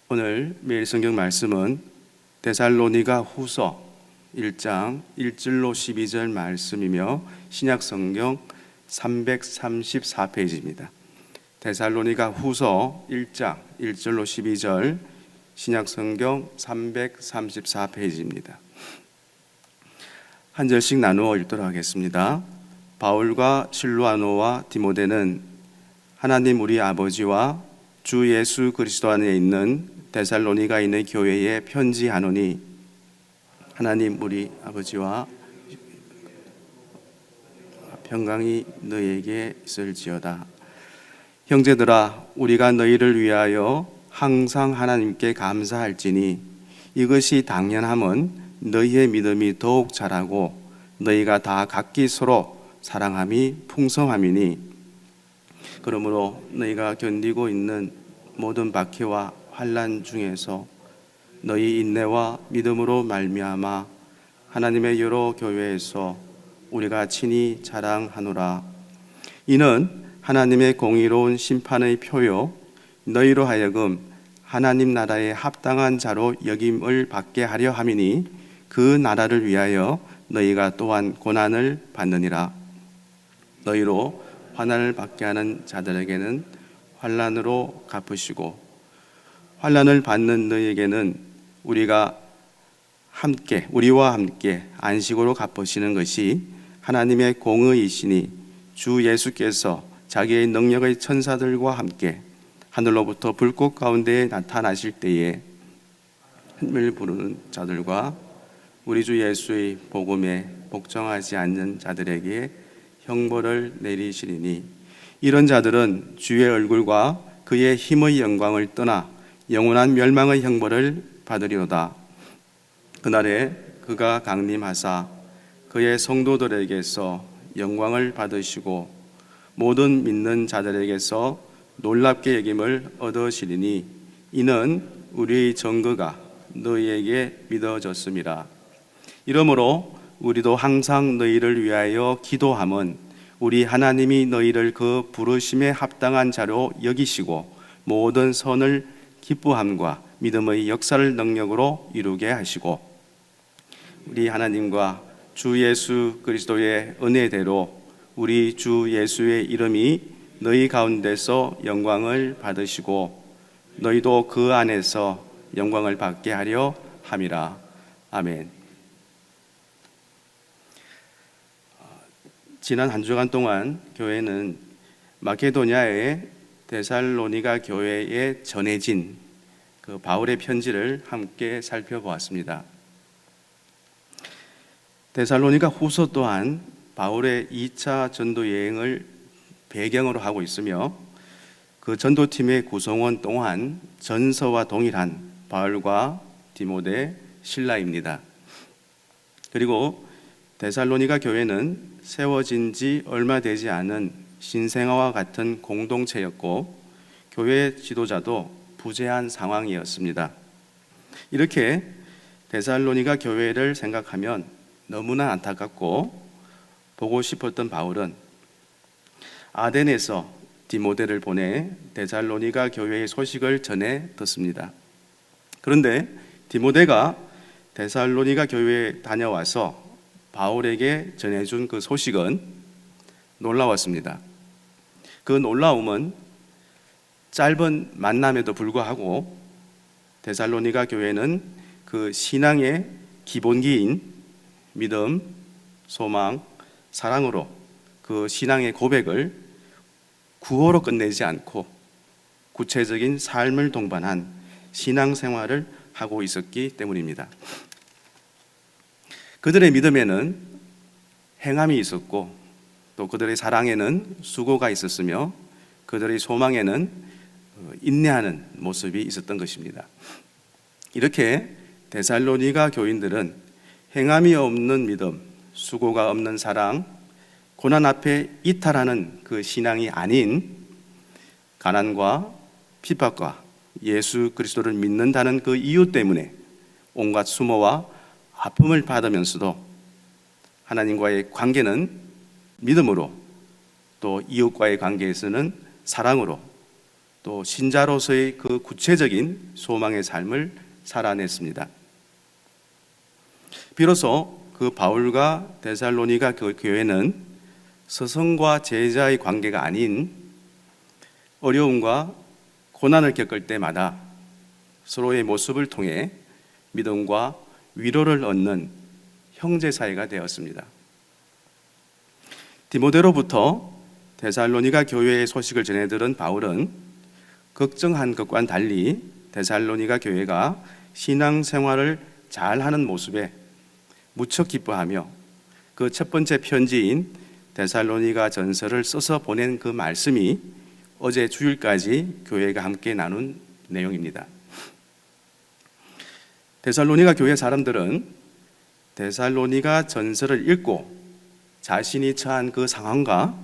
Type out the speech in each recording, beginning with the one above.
오늘 매일 성경 말씀은 데살로니가 후서 1장 1절로 12절 말씀이며 신약 성경 334페이지입니다. 데살로니가 후서 1장 1절로 12절 신약 성경 334페이지입니다. 한 절씩 나누어 읽도록 하겠습니다. 바울과 실루아노와 디모데는 하나님 우리 아버지와 주 예수 그리스도 안에 있는 데살로니가 있는 교회에 편지하노니 하나님 우리 아버지와 평강이 너희에게 있을지어다. 형제들아, 우리가 너희를 위하여 항상 하나님께 감사할지니 이것이 당연함은 너희의 믿음이 더욱 자라고 너희가 다 각기 서로 사랑함이 풍성함이니 그러므로 너희가 견디고 있는 모든 박해와 환난 중에서 너희 인내와 믿음으로 말미암아 하나님의 여러 교회에서 우리가 친히 자랑하노라. 이는 하나님의 공의로운 심판의 표요 너희로 하여금 하나님 나라에 합당한 자로 여김을 받게 하려 함이니 그 나라를 위하여 너희가 또한 고난을 받느니라. 너희로 환난을 받게 하는 자들에게는 환난으로 갚으시고 환난을 받는 너희에게는 우리와 함께 안식으로 갚으시는 것이 하나님의 공의이시니 주 예수께서 자기의 능력의 천사들과 함께 하늘로부터 불꽃 가운데에 나타나실 때에 하늘 부르는 자들과 우리 주 예수의 복음에 복종하지 않는 자들에게 형벌을 내리시리니 이런 자들은 주의 얼굴과 그의 힘의 영광을 떠나 영원한 멸망의 형벌을 받으리로다. 그날에 그가 강림하사 그의 성도들에게서 영광을 받으시고 모든 믿는 자들에게서 놀랍게 여김을 얻으시리니 이는 우리의 증거가 너희에게 믿어졌음이라. 이러므로 우리도 항상 너희를 위하여 기도함은 우리 하나님이 너희를 그 부르심에 합당한 자로 여기시고 모든 선을 기뻐함과 믿음의 역사를 능력으로 이루게 하시고 우리 하나님과 주 예수 그리스도의 은혜대로 우리 주 예수의 이름이 너희 가운데서 영광을 받으시고 너희도 그 안에서 영광을 받게 하려 함이라. 아멘. 지난 한 주간 동안 교회는 마케도냐의 데살로니가 교회에 전해진 그 바울의 편지를 함께 살펴보았습니다. 데살로니가 후서 또한 바울의 2차 전도 여행을 배경으로 하고 있으며 그 전도팀의 구성원 또한 전서와 동일한 바울과 디모데, 실라입니다. 그리고 데살로니가 교회는 세워진 지 얼마 되지 않은 신생아와 같은 공동체였고 교회 지도자도 부재한 상황이었습니다. 이렇게 데살로니가 교회를 생각하면 너무나 안타깝고 보고 싶었던 바울은 아덴에서 디모데를 보내 데살로니가 교회의 소식을 전해 듣습니다. 그런데 디모데가 데살로니가 교회에 다녀와서 바울에게 전해준 그 소식은 놀라웠습니다. 그 놀라움은 짧은 만남에도 불구하고 데살로니가 교회는 그 신앙의 기본기인 믿음, 소망, 사랑으로 그 신앙의 고백을 구호로 끝내지 않고 구체적인 삶을 동반한 신앙생활을 하고 있었기 때문입니다. 그들의 믿음에는 행함이 있었고 또 그들의 사랑에는 수고가 있었으며 그들의 소망에는 인내하는 모습이 있었던 것입니다. 이렇게 데살로니가 교인들은 행함이 없는 믿음, 수고가 없는 사랑, 고난 앞에 이탈하는 그 신앙이 아닌 가난과 핍박과 예수 그리스도를 믿는다는 그 이유 때문에 온갖 수모와 아픔을 받으면서도 하나님과의 관계는 믿음으로 또 이웃과의 관계에서는 사랑으로 또 신자로서의 그 구체적인 소망의 삶을 살아냈습니다. 비로소 그 바울과 데살로니가 교회는 스승과 제자의 관계가 아닌 어려움과 고난을 겪을 때마다 서로의 모습을 통해 믿음과 위로를 얻는 형제 사이가 되었습니다. 디모데로부터 데살로니가 교회의 소식을 전해 들은 바울은 걱정한 것과는 달리 데살로니가 교회가 신앙생활을 잘하는 모습에 무척 기뻐하며 그 첫 번째 편지인 데살로니가 전서를 써서 보낸 그 말씀이 어제 주일까지 교회가 함께 나눈 내용입니다. 데살로니가 교회 사람들은 데살로니가 전서를 읽고 자신이 처한 그 상황과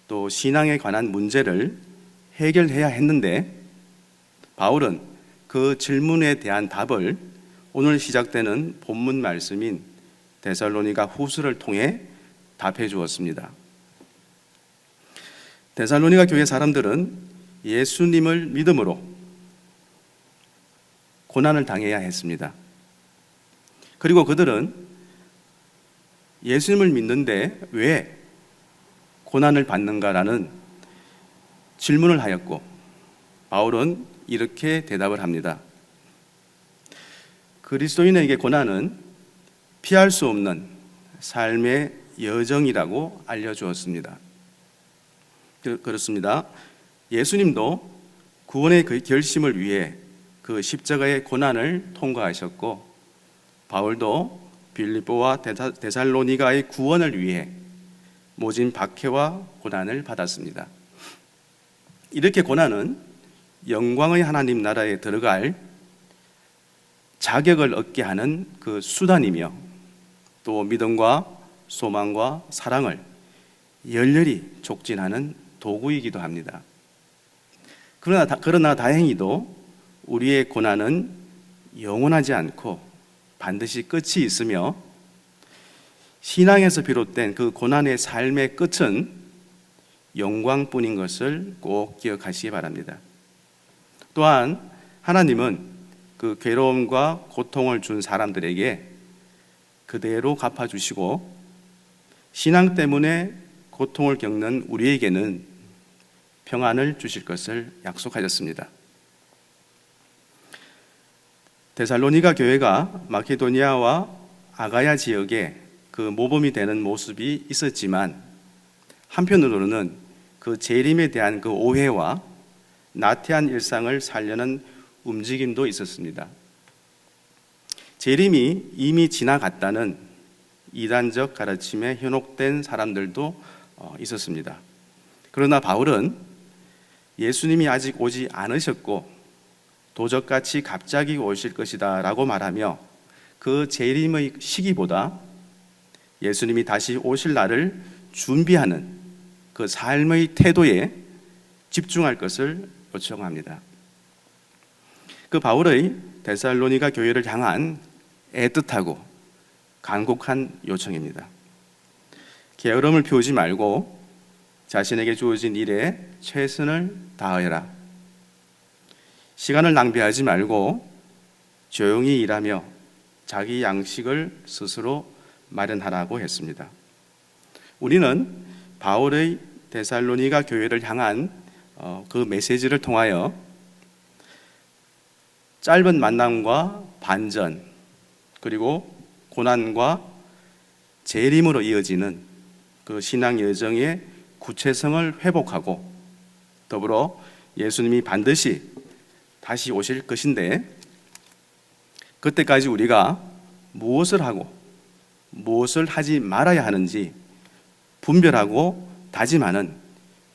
또 신앙에 관한 문제를 해결해야 했는데 바울은 그 질문에 대한 답을 오늘 시작되는 본문 말씀인 데살로니가 후서를 통해 답해 주었습니다. 데살로니가 교회 사람들은 예수님을 믿음으로 고난을 당해야 했습니다. 그리고 그들은 예수님을 믿는데 왜 고난을 받는가라는 질문을 하였고 바울은 이렇게 대답을 합니다. 그리스도인에게 고난은 피할 수 없는 삶의 여정이라고 알려주었습니다. 그렇습니다. 예수님도 구원의 그 결심을 위해 그 십자가의 고난을 통과하셨고 바울도 빌립보와 데살로니가의 구원을 위해 모진 박해와 고난을 받았습니다. 이렇게 고난은 영광의 하나님 나라에 들어갈 자격을 얻게 하는 그 수단이며 또 믿음과 소망과 사랑을 열렬히 촉진하는 도구이기도 합니다. 그러나 다행히도 우리의 고난은 영원하지 않고 반드시 끝이 있으며 신앙에서 비롯된 그 고난의 삶의 끝은 영광뿐인 것을 꼭 기억하시기 바랍니다. 또한 하나님은 그 괴로움과 고통을 준 사람들에게 그대로 갚아주시고 신앙 때문에 고통을 겪는 우리에게는 평안을 주실 것을 약속하셨습니다. 데살로니가 교회가 마케도니아와 아가야 지역에 그 모범이 되는 모습이 있었지만 한편으로는 그 재림에 대한 그 오해와 나태한 일상을 살려는 움직임도 있었습니다. 재림이 이미 지나갔다는 이단적 가르침에 현혹된 사람들도 있었습니다. 그러나 바울은 예수님이 아직 오지 않으셨고 도적같이 갑자기 오실 것이다 라고 말하며 그 재림의 시기보다 예수님이 다시 오실 날을 준비하는 그 삶의 태도에 집중할 것을 요청합니다. 그 바울의 데살로니가 교회를 향한 애틋하고 간곡한 요청입니다. 게으름을 피우지 말고 자신에게 주어진 일에 최선을 다하여라. 시간을 낭비하지 말고 조용히 일하며 자기 양식을 스스로 마련하라고 했습니다. 우리는 바울의 데살로니가 교회를 향한 그 메시지를 통하여 짧은 만남과 반전 그리고 고난과 재림으로 이어지는 그 신앙 여정의 구체성을 회복하고 더불어 예수님이 반드시 다시 오실 것인데 그때까지 우리가 무엇을 하고 무엇을 하지 말아야 하는지 분별하고 다짐하는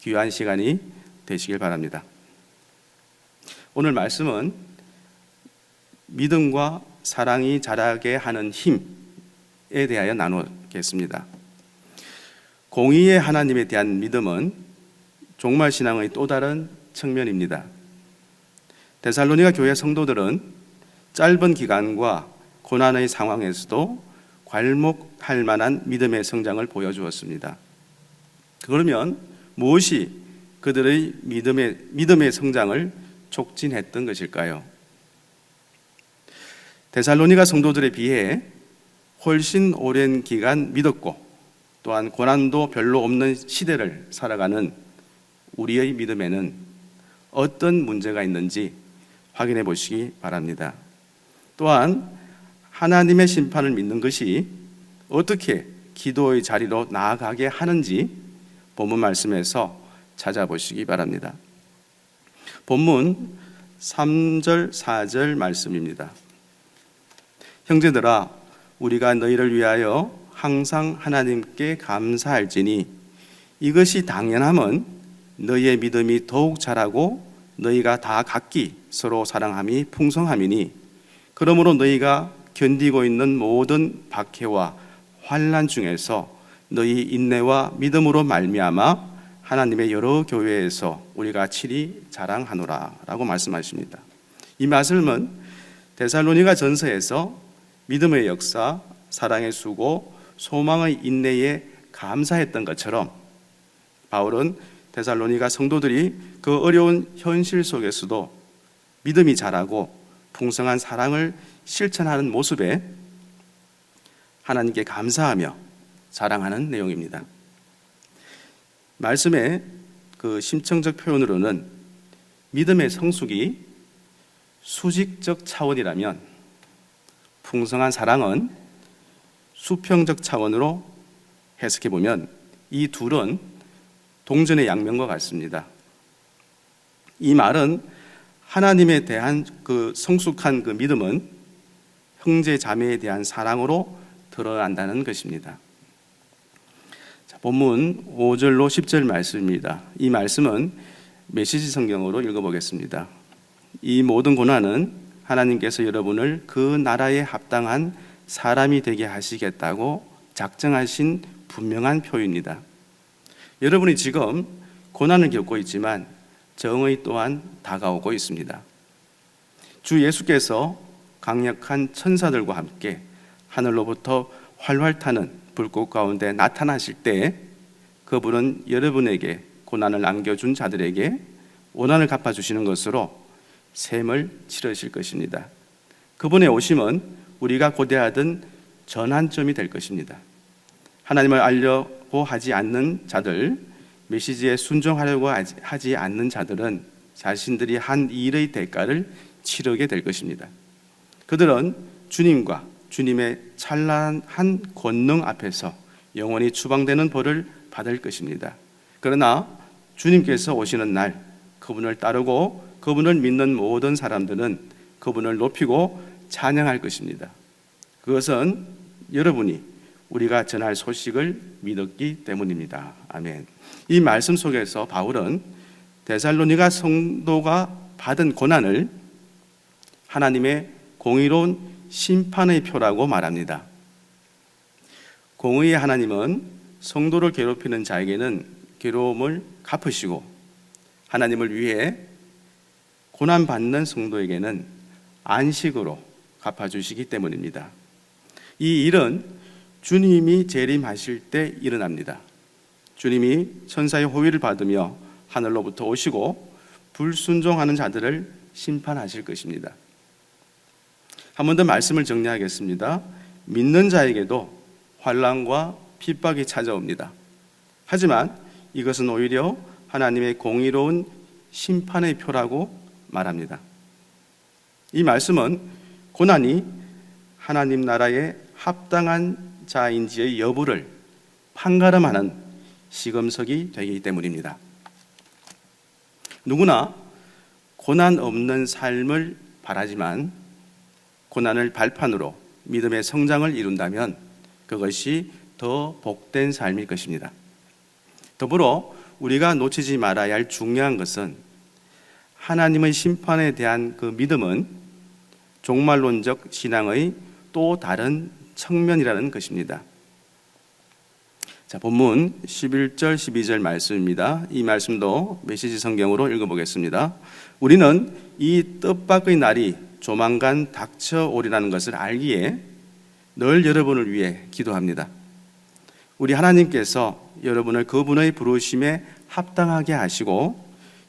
귀한 시간이 되시길 바랍니다. 오늘 말씀은 믿음과 사랑이 자라게 하는 힘에 대하여 나누겠습니다. 공의의 하나님에 대한 믿음은 종말신앙의 또 다른 측면입니다. 데살로니가 교회 성도들은 짧은 기간과 고난의 상황에서도 괄목할 만한 믿음의 성장을 보여주었습니다. 그러면 무엇이 그들의 믿음의 성장을 촉진했던 것일까요? 데살로니가 성도들에 비해 훨씬 오랜 기간 믿었고 또한 고난도 별로 없는 시대를 살아가는 우리의 믿음에는 어떤 문제가 있는지 확인해 보시기 바랍니다. 또한 하나님의 심판을 믿는 것이 어떻게 기도의 자리로 나아가게 하는지 본문 말씀에서 찾아보시기 바랍니다. 본문 3절, 4절 말씀입니다. 형제들아, 우리가 너희를 위하여 항상 하나님께 감사할지니 이것이 당연함은 너희의 믿음이 더욱 자라고 너희가 다 각기 서로 사랑함이 풍성함이니 그러므로 너희가 견디고 있는 모든 박해와 환난 중에서 너희 인내와 믿음으로 말미암아 하나님의 여러 교회에서 우리가 칠이 자랑하노라 라고 말씀하십니다. 이 말씀은 데살로니가 전서에서 믿음의 역사, 사랑의 수고, 소망의 인내에 감사했던 것처럼 바울은 데살로니가 성도들이 그 어려운 현실 속에서도 믿음이 자라고 풍성한 사랑을 실천하는 모습에 하나님께 감사하며 자랑하는 내용입니다. 말씀의 그 심층적 표현으로는 믿음의 성숙이 수직적 차원이라면 풍성한 사랑은 수평적 차원으로 해석해 보면 이 둘은 동전의 양면과 같습니다. 이 말은 하나님에 대한 그 성숙한 그 믿음은 형제 자매에 대한 사랑으로 드러난다는 것입니다. 자, 본문 5절로 10절 말씀입니다. 이 말씀은 메시지 성경으로 읽어보겠습니다. 이 모든 고난은 하나님께서 여러분을 그 나라에 합당한 사람이 되게 하시겠다고 작정하신 분명한 표입니다. 여러분이 지금 고난을 겪고 있지만 정의 또한 다가오고 있습니다. 주 예수께서 강력한 천사들과 함께 하늘로부터 활활 타는 불꽃 가운데 나타나실 때 그분은 여러분에게 고난을 안겨준 자들에게 원한을 갚아주시는 것으로 셈을 치르실 것입니다. 그분의 오심은 우리가 고대하던 전환점이 될 것입니다. 하나님을 알려고 하지 않는 자들, 메시지에 순종하려고 하지 않는 자들은 자신들이 한 일의 대가를 치르게 될 것입니다. 그들은 주님과 주님의 찬란한 권능 앞에서 영원히 추방되는 벌을 받을 것입니다. 그러나 주님께서 오시는 날 그분을 따르고 그분을 믿는 모든 사람들은 그분을 높이고 찬양할 것입니다. 그것은 여러분이 우리가 전할 소식을 믿었기 때문입니다. 아멘. 이 말씀 속에서 바울은 데살로니가 성도가 받은 고난을 하나님의 공의로운 심판의 표라고 말합니다. 공의의 하나님은 성도를 괴롭히는 자에게는 괴로움을 갚으시고 하나님을 위해 고난받는 성도에게는 안식으로 갚아주시기 때문입니다. 이 일은 주님이 재림하실 때 일어납니다. 주님이 천사의 호위를 받으며 하늘로부터 오시고 불순종하는 자들을 심판하실 것입니다. 한 번 더 말씀을 정리하겠습니다. 믿는 자에게도 환난과 핍박이 찾아옵니다. 하지만 이것은 오히려 하나님의 공의로운 심판의 표라고 말합니다. 이 말씀은 고난이 하나님 나라에 합당한 자인지의 여부를 판가름하는 시금석이 되기 때문입니다. 누구나 고난 없는 삶을 바라지만 고난을 발판으로 믿음의 성장을 이룬다면 그것이 더 복된 삶일 것입니다. 더불어 우리가 놓치지 말아야 할 중요한 것은 하나님의 심판에 대한 그 믿음은 종말론적 신앙의 또 다른 측면이라는 것입니다. 자, 본문 11절 12절 말씀입니다. 이 말씀도 메시지 성경으로 읽어보겠습니다. 우리는 이 뜻밖의 날이 조만간 닥쳐오리라는 것을 알기에 늘 여러분을 위해 기도합니다. 우리 하나님께서 여러분을 그분의 부르심에 합당하게 하시고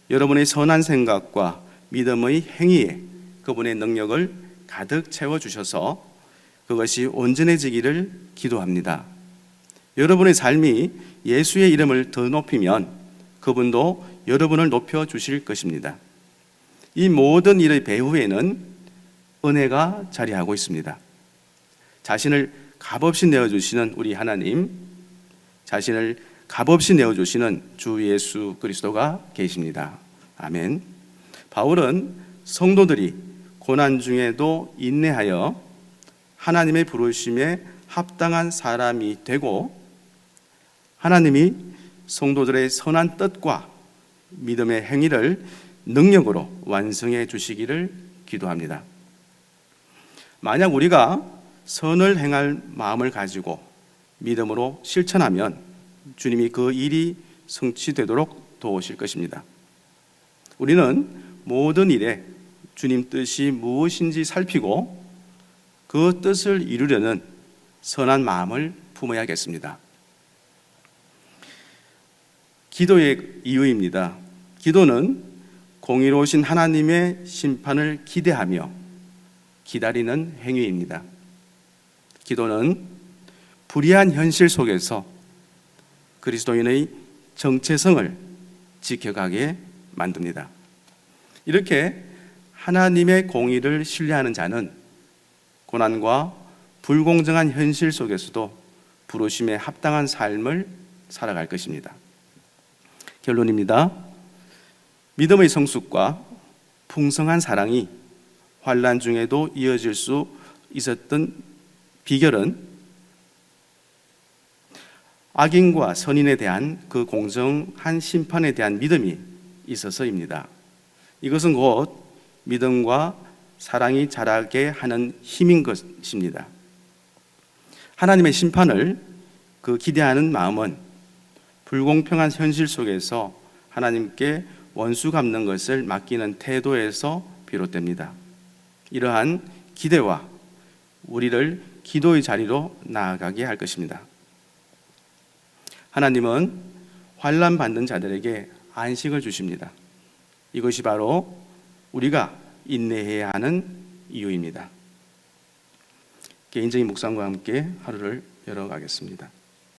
여러분의 선한 생각과 믿음의 행위에 그분의 능력을 가득 채워주셔서 그것이 온전해지기를 기도합니다. 여러분의 삶이 예수의 이름을 더 높이면 그분도 여러분을 높여주실 것입니다. 이 모든 일의 배후에는 은혜가 자리하고 있습니다. 자신을 값없이 내어주시는 우리 하나님, 자신을 값없이 내어주시는 주 예수 그리스도가 계십니다. 아멘. 바울은 성도들이 고난 중에도 인내하여 하나님의 부르심에 합당한 사람이 되고 하나님이 성도들의 선한 뜻과 믿음의 행위를 능력으로 완성해 주시기를 기도합니다. 만약 우리가 선을 행할 마음을 가지고 믿음으로 실천하면 주님이 그 일이 성취되도록 도우실 것입니다. 우리는 모든 일에 주님 뜻이 무엇인지 살피고 그 뜻을 이루려는 선한 마음을 품어야겠습니다. 기도의 이유입니다. 기도는 공의로우신 하나님의 심판을 기대하며 기다리는 행위입니다. 기도는 불의한 현실 속에서 그리스도인의 정체성을 지켜가게 만듭니다. 이렇게 하나님의 공의를 신뢰하는 자는 고난과 불공정한 현실 속에서도 부르심에 합당한 삶을 살아갈 것입니다. 결론입니다. 믿음의 성숙과 풍성한 사랑이 환난 중에도 이어질 수 있었던 비결은 악인과 선인에 대한 그 공정한 심판에 대한 믿음이 있어서입니다. 이것은 곧 믿음과 사랑이 자라게 하는 힘인 것입니다. 하나님의 심판을 기대하는 마음은 불공평한 현실 속에서 하나님께 원수 갚는 것을 맡기는 태도에서 비롯됩니다. 이러한 기대와 우리를 기도의 자리로 나아가게 할 것입니다. 하나님은 환난 받는 자들에게 안식을 주십니다. 이것이 바로 우리가 인내해야 하는 이유입니다. 개인적인 묵상과 함께 하루를 열어가겠습니다.